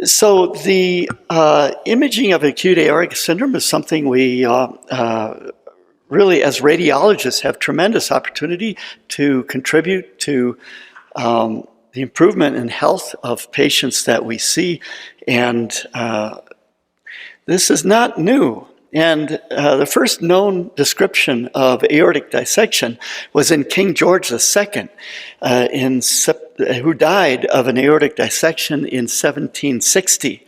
So the imaging of acute aortic syndrome is something we really, as radiologists, have tremendous opportunity to contribute to the improvement in health of patients that we see. And this is not new. And the first known description of aortic dissection was in King George II, who died of an aortic dissection in 1760.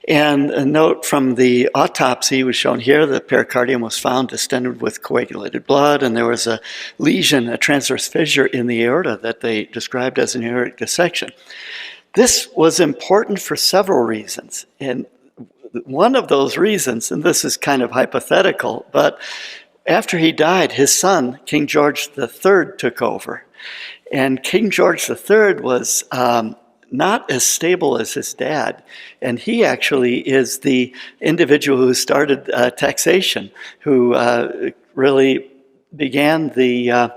And a note from the autopsy was shown here. The pericardium was found distended with coagulated blood, and there was a lesion, a transverse fissure in the aorta that they described as an aortic dissection. This was important for several reasons. And one of those reasons, and this is kind of hypothetical, but after he died, his son, King George III, took over. And King George III was not as stable as his dad. And he actually is the individual who started taxation, who really began the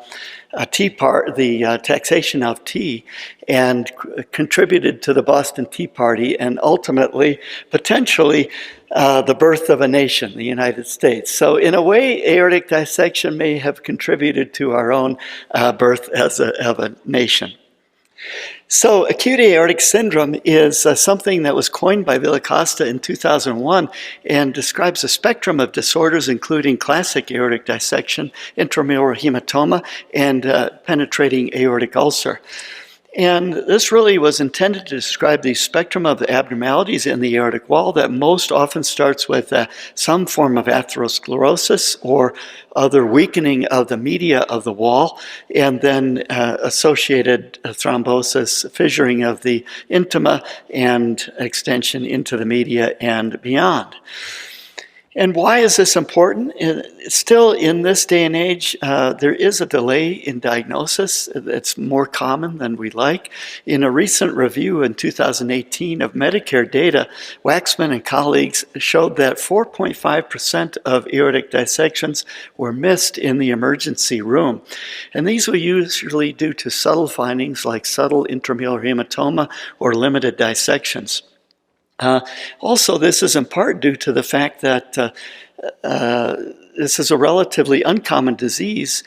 taxation of tea, and contributed to the Boston Tea Party, and ultimately, potentially, the birth of a nation, the United States. So in a way, aortic dissection may have contributed to our own birth of a nation. So acute aortic syndrome is something that was coined by Villacosta in 2001 and describes a spectrum of disorders including classic aortic dissection, intramural hematoma, and penetrating aortic ulcer. And this really was intended to describe the spectrum of the abnormalities in the aortic wall that most often starts with some form of atherosclerosis or other weakening of the media of the wall, and then associated thrombosis, fissuring of the intima, and extension into the media and beyond. And why is this important? Still, in this day and age, there is a delay in diagnosis. It's more common than we like. In a recent review in 2018 of Medicare data, Waxman and colleagues showed that 4.5% of aortic dissections were missed in the emergency room. And these were usually due to subtle findings like subtle intramural hematoma or limited dissections. Also, this is in part due to the fact that this is a relatively uncommon disease.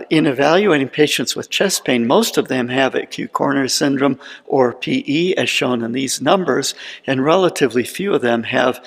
In evaluating patients with chest pain, most of them have acute coronary syndrome or PE, as shown in these numbers, and relatively few of them have